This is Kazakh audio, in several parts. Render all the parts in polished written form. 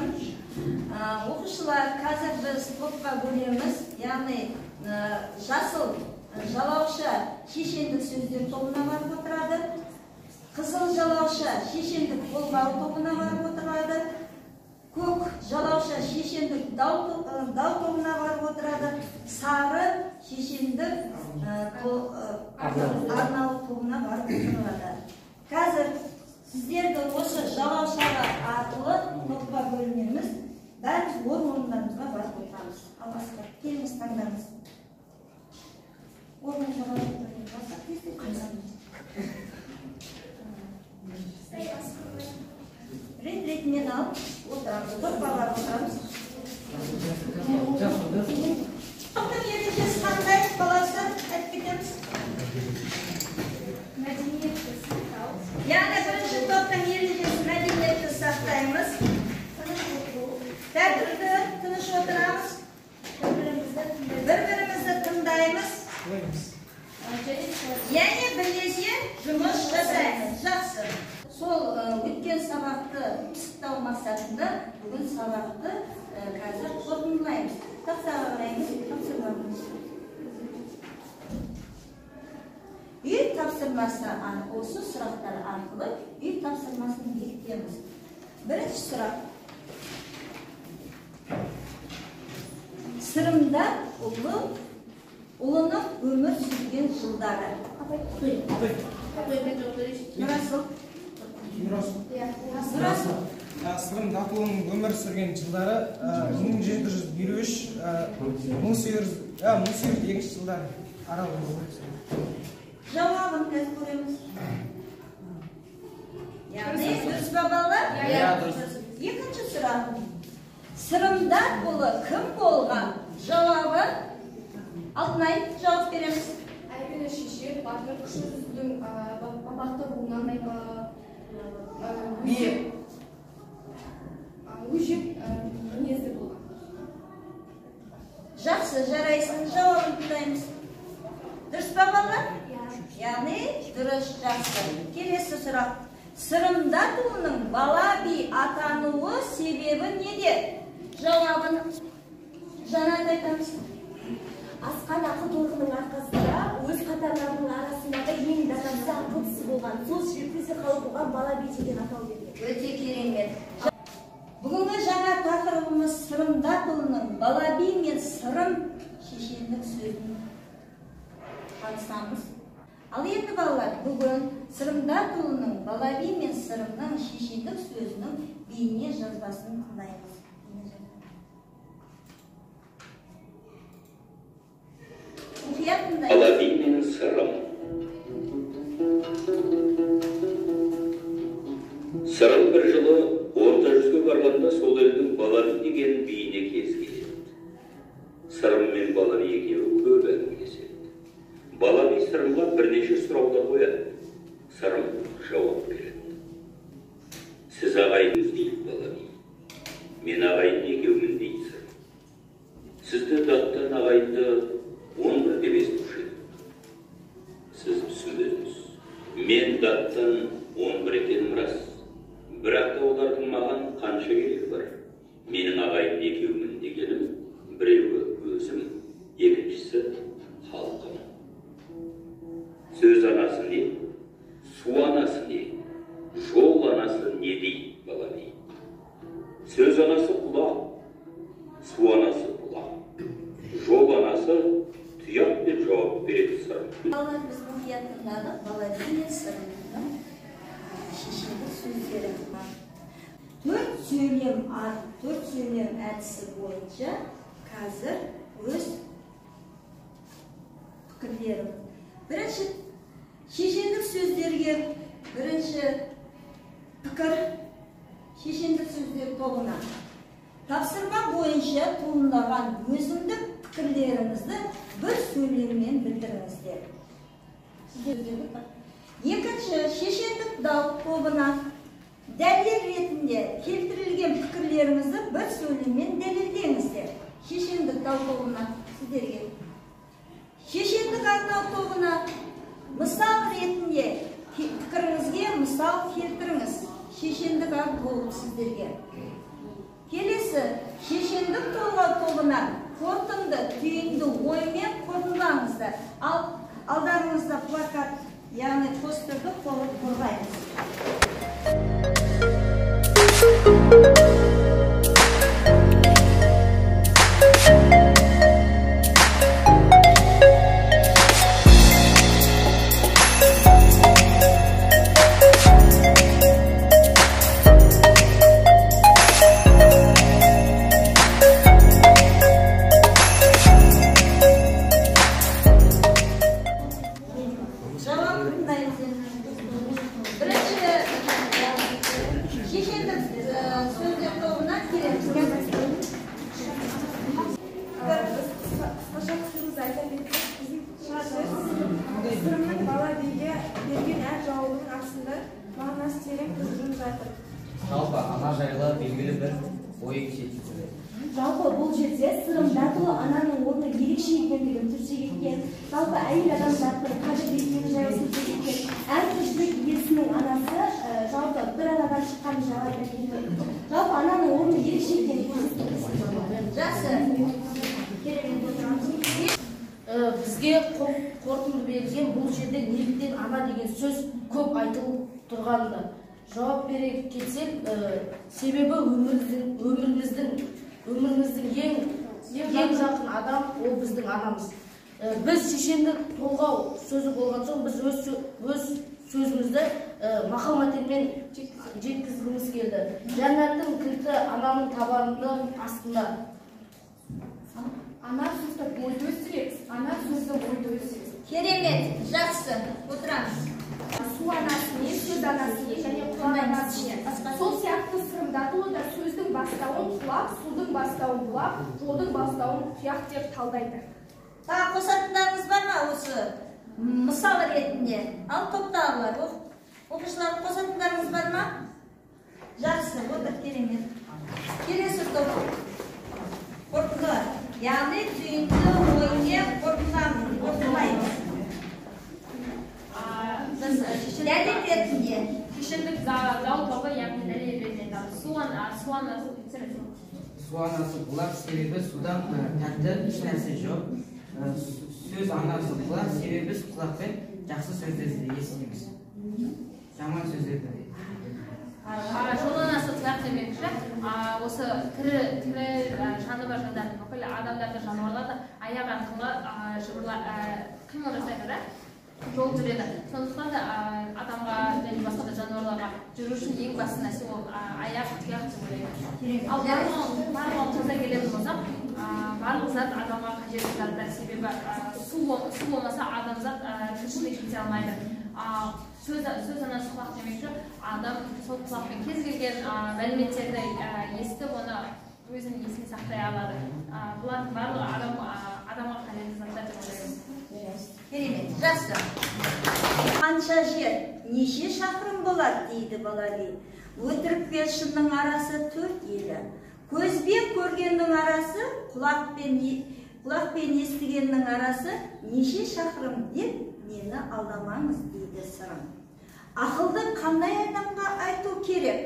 Hanım. Оқушылар, қазір біз топқа бөлеміз, яғни жасыл жалауша шешендік сөздер тобына барып отырады. Қызыл жалауша шешендік болмау тобына барып отырады. Көк жалауша шешендік дау тобына барып отырады. Сары шешендік арнау тобына барып отырады. Қазір сіздерді осы жалаушалар арқылы топқа бөлінеміз. Бәріміз орындарымызға барып отырамыз. Алғашқы келіңіз, таңдаңыз. Орныңызға барып отырамыз. Рет-ретімен алып отырамыз. Топқа барып отырамыз. Топтың ережесі қандай баласы? Айтып кетеміз. Яғни бірінші топтың ережесі мәдениетті сақтаймыз. Тәртіпті тыныш отырамыз. Бір-бірімізді тыңдаймыз. Яғни бірлесе жұмыс жасаймыз. Жақсы. Сол өткен сабақты пысықтау мақсатында бүгін сабақты қазір қорытындылаймыз. Тақтаға қараймыз, тапсырмамыз. Үй тапсырмасы осы сұрақтар арқылы үй тапсырмасын бекітеміз. Бірінші сұрақ. Сырымда ұлының өмір сүрген жылдары. Нұрасыл. Сырымда ұлының өмір сүрген жылдары 1723-1802 жылдары аралығында. Жауабын көз көреміз. Яғни дұрыс па балалар? Екінші сұрақ. Сырымда ұлы кім болған? Жауабы Алтынай жауап береміз. Әйгілі шеше батыр күшіздің бабақты руынан өжіп мінезді болған. Жақсы, жарайсың, жауабын тыңдаймыз. Дұрыс па балалар? Яғни дұрыс, жақсы. Келесі сұрақ. Сырымда ұлының бала би атануы себебі неде? Жауабын жаңа айтамыз. Асқан ақылдылығының арқасында өз қатарларының арасындағы ең данасы ақылдысы болған, сол жерде қалып болған бала би деген атау берген. Өте керемет. Бүгінгі жаңа тақырыбымыз сырымда ұлының бала би мен сырым шешендік сөзін танысамыз. Ал енді балалар, бүгін сырымда ұлының бала би мен сырымның шешендік сөзінің бейне жазбасын тыңдаймыз. Бала би мен сырым. Сырым бір жылы орта жүзге барғанда сол елдің бала би деген биіне кез келеді. Сырым мен бала би екеуі көп әңгімелеседі. Бала би сырымға бірнеше сұраулар қояды. Сырым жауап береді. Сіз ағайынсыз дейді бала би. Мен ағайын екеумін дейді сырым. Сізді даттан ағайынды 10 деп естуші едім. Сіз түсінбедіңіз. Мен даттан 11 екенім рас. Бірақ та олардың маған қанша керегі бар. Менің ағайын екеумін дегенім, біреуі өзім, екіншісі халқым. Сөз анасы не? Су анасы не? Жол анасы не дейді бала би? Сөз анасы құлақ, су анасы бұлақ, жол анасы тұяқ деп жауап береді сырым. Балалар, біз мұқият тыңдадық. Бала би мен сырымның шешендік сөздері. Төрт сөйлем әдісі бойынша қазір өз пікірлерім. Бірінші шешендік сөздерге бірінші пікір шешендік сөздер тобына. Тапсырма бойынша туындаған өзіндік пікірлеріңізді бір сөйлеммен білдіріңіздер. Екінші шешендік дау тобына дәлел ретінде келтірілген пікірлеріңізді бір сөйлеммен дәлелдеңіздер. Шешендік дау тобына сіздерге. Шешендік арнау тобына мысал ретінде пікіріңізге мысал келтіріңіз. Шешендік арнау тобы сіздерге. келесі шешендік толғау тобынан қорытынды түйінді оймен қорытындаңыздар. Ал алдарыңызда плакат, яғни постерді қорғаймыз. Жалпы ана жайлы белгілі бір ой жеткізілді. Жалпы бұл жерде сырым датылы ананың орны ерекше екендігін түрде кеткен. Жалпы әйел адамзаттың қажет екені жайлы сөз кеткен. Әр тіршілік иесінің анасы жалпы бір анадан шыққан жайлы кеткен. Жалпы ананың орны ерекше екендігін Жақсы. Керемет отырамыз. Бізге қорытынды берілген бұл жерде неліктен ана деген сөз көп айтылып тұрғанды жауап бере кетсек, себебі өміріміздің ең жақын адам ол біздің анамыз. Біз шешендік толғау сөзі болған соң біз өз сөзімізді мақал мәтелмен жеткізгіміз келді. Жәннаттың кілті ананың табанының астында. Ана сөзді бойды өсіреді, ана сөзді бойды өсіреді. Керемет, жақсы. Отырамыз. Су анасы не, сөз анасы не, және құлақ анасы не. Сол сияқты сырымдатылы да сөздің бастауын құлақ, судың бастауын бұлақ, жолдың бастауын тұяқ деп талдайды. Тағы қосатындарыңыз бар ма осы мысал ретінде? Ал топтағылар, оқушылар қосатындарыңыз бар ма? Жақсы, отыр, керемет. Келесі топ. Қорытындылар. Яғни түйінді оймен қорытындылаймыз. Дәлел ретінде. Шешендік зау тобы, яғни дәлел ретінде. Су анасы бұлақ, себебі судан тәтті еш нәрсе жоқ. Сөз анасы бұлақ, себебі біз құлақпен жақсы сөздерді естиміз. Жаман сөздерді. Жол анасы тұяқ демекші, осы тірі жаны бар жандардың, бүкіл адамдарды, жануарларды аяқ арқылы қимыл жасайды да, жол жүреді. Сондықтан да адамға және басқа да жануарларға жүру үшін ең басты нәрсе ол аяқ, тұяқ деп ойлайды. Ал барлығын қоса келетін болсақ, барлық зат адамға қажетті заттар, себебі су болмаса адамзат тіршілік ете алмайды. Сөз анасы құлақ демекші, адам сол құлақпен кез келген мәліметтерді естіп, оны өзінің есіне сақтай алады. Бұлардың барлығы адамға қажетті заттар деп ойлаймын. Керемет, жақсы. Қанша жер, неше шақырым болады дейді Балаби. Өтірік пен шынның арасы 4 елі. Көзбен көргеннің арасы, құлақпен естігеннің арасы неше шақырым деп мені алдамаңыз дейді сырым. Ақылды қандай адамға айту керек?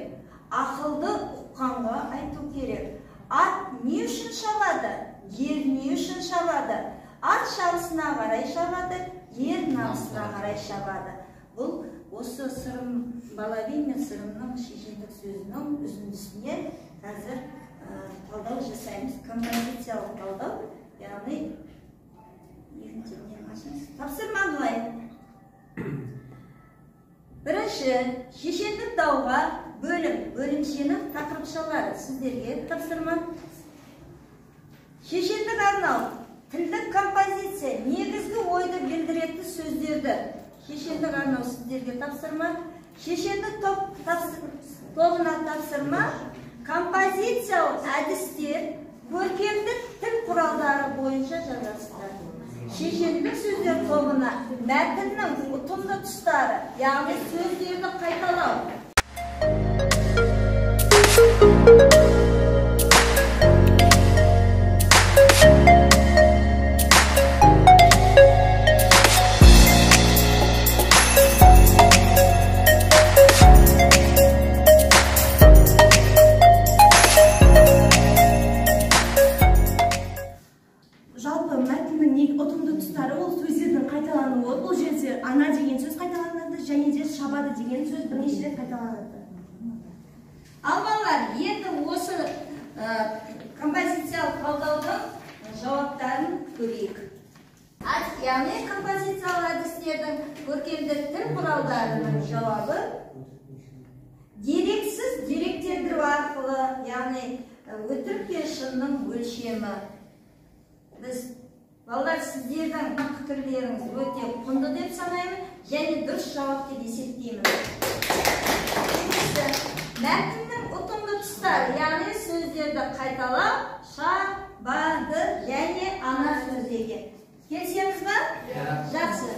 Ақылды ұққанға айту керек. Ат не үшін шабады? Ер не үшін шабады? Ат шабысына қарай шабады, ер намысына қарай шабады. Бұл осы сырым Балаби мен сырымның шешендік сөзінің үзіндісіне қазір талдау жасаймыз. Композициялық талдау, яғни тапсырма былай. Бірінші, шешендік дауға бөлімшенің тақырыпшалары сіздерге тапсырма. Шешендік арнау, тілдік композиция, негізгі ойды білдіретін сөздерді. Шешендік арнау сіздерге тапсырма. Шешендік тобына тапсырма, композициялық әдістер, көркемдік тіл құралдары бойынша жазасыздар. Шешендік сөздер тобына мәтіннің ұтымды тұстары, яғни сөздерді қайталау. және де шабады деген сөз бірнеше рет қайталанады. Ал балалар, енді осы композициялық талдаудың жауаптарын көрейік. Яғни композициялық әдістердің көркемдік тіл құралдарының жауабы дерексіз деректендіру арқылы, яғни өтірік пен шынның өлшемі. Біз балалар, сіздердің пікірлеріңіз өте құнды деп санаймын, және дұрыс жауап деп есептеймін. Мәтіннің ұтымды тұстары, яғни сөздерді қайталау, шабады және ана сөздегі. Келісеміз ба? Жақсы.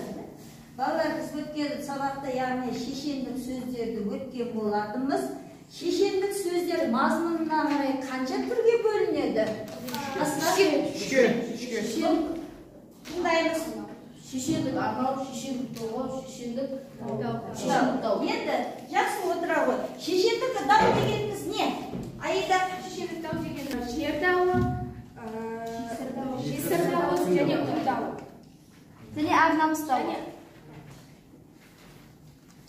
Балалар, біз өткен сабақта, яғни шешендік сөздерді өткен болатынбыз. Шешендік сөздер мазмұнына қарай қанша түрге бөлінеді? Үшке. Тыңдаймыз. Шешендік арнау, шешендік толғау, шешендік дау. Енді жақсы отыра ғой. Шешендік дау дегеніміз не? Аида, Шешендік дау дегеніміз жер дауы, жесір дауы және ұл дауы. Және арнамыз дауы.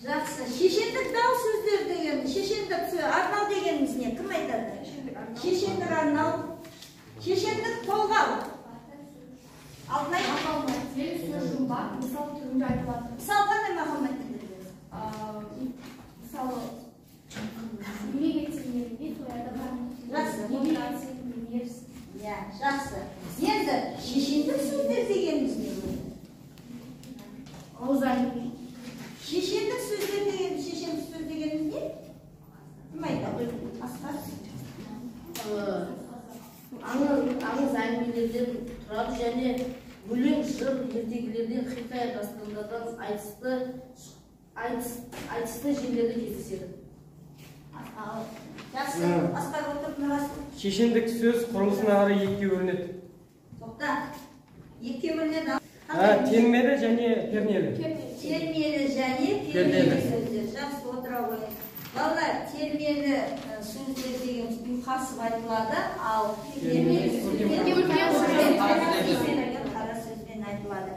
жақсы. Шешендік дау сөздер дегеніміз, шешендік арнау дегеніміз не? Кім айтады? Шешендік арнау, шешендік толғау. Алтынай? Сөз жұмбақ, мысал түрінде айтылады. Мысал қандай мақал мәтіндер? Мысалы, еңбек етсеңдер, тояда бар. Жақсы. Еңбек етсеңдер, ерсің. Иә, жақсы. Енді шешендік сөздер дегеніміз не? Ауыз әңгіме. Шешендік сөздер дегеніміз, шешендік сөз дегеніміз не? Кім айтады? Асқар? Аңыз әңгімелерден тұрады және өлең, жыр, ертегілерден, хикая дастандардан айтысты жерлерде кездеседі. Жақсы. Асқар отырып нұрасы. Шешендік сөз құрылысына қарай екіге бөлінеді. Тоқта. Екіге бөлінеді. Термелі және пернелі. Термелі және пернелі сөздер. Жақсы отыра қойыңыз. Балалар, термелі сөздер дегеніміз ұйқасып айтылады, ал пернелі сөздер қара сөзбен айтылады.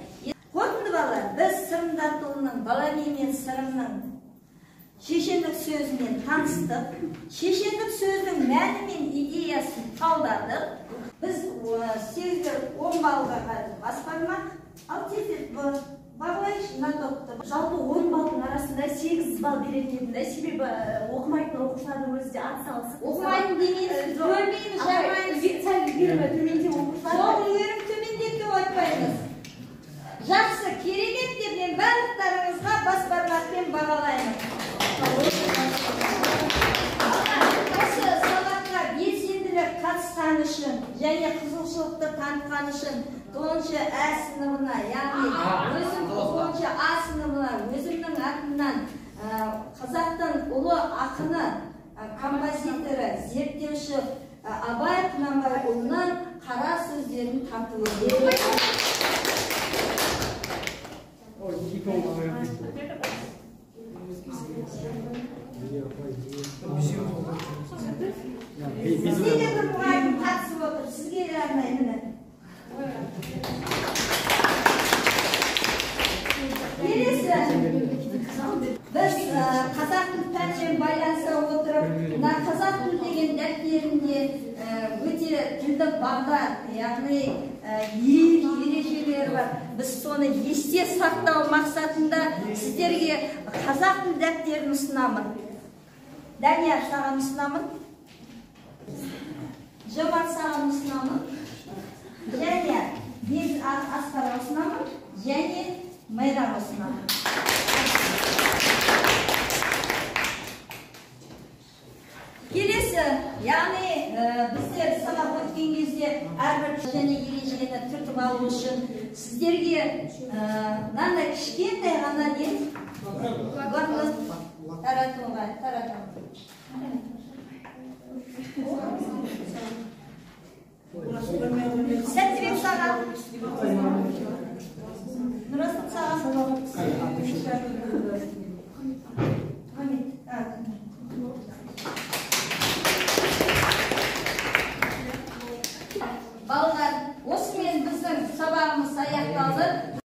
Қорытынды балалар, біз сырымдатуының, балаби мен сырымның шешендік сөзімен таныстық, шешендік сөздің мәні мен идеясын талдадық. Біз 8-10 балға бас бармақ, ал тезірек бағалайшы мына топты. Жалпы 10 балдың арасында 8 бал беретін еді, себебі оқымайтын оқушылардың өзі де атсалысып. Оқымайтын демейміз, бөлмейміз, жармаймыз. Сәл төменде оқушылар. Сол үйрім төмендеп деп айтпаймыз. Жақсы, керемет деп мен барлықтарыңызға бас бармақпен бағалаймын. Осы сабаққа белсенділік қатысқан үшін және қызығушылықты танытқан үшін 9-шы А сыныбына, яғни өзім 9-шы А сыныбына өзімнің атымнан қазақтың ұлы ақыны, композиторы, зерттеуші Абай Құнанбайұлынан қара сөздерін тартып өтемін. Сізге де бір мұғалім қатысып отыр, сізге де арнаймын. Келесі, біз қазақ тіл пәнмен байланыса отырып, мына қазақ тіл деген дәптерінде өте тілдік бағдар, яғни ережелер бар. Біз соны есте сақтау мақсатында сіздерге қазақ тіл дәптерін ұсынамын. Дәния саған ұсынамын. Жомарт саған ұсынамын. Және Асқар ұсынамын. Және Майрам ұсынамын. Келесі, яғни біздер сабақ өткен кезде әрбір және ережені түртіп алу үшін сіздерге мынандай кішкентай ғана не? Таратуға. Сәттірек саған. Нұрастық саған. Балалар, осымен біздің сабағымыз аяқталды.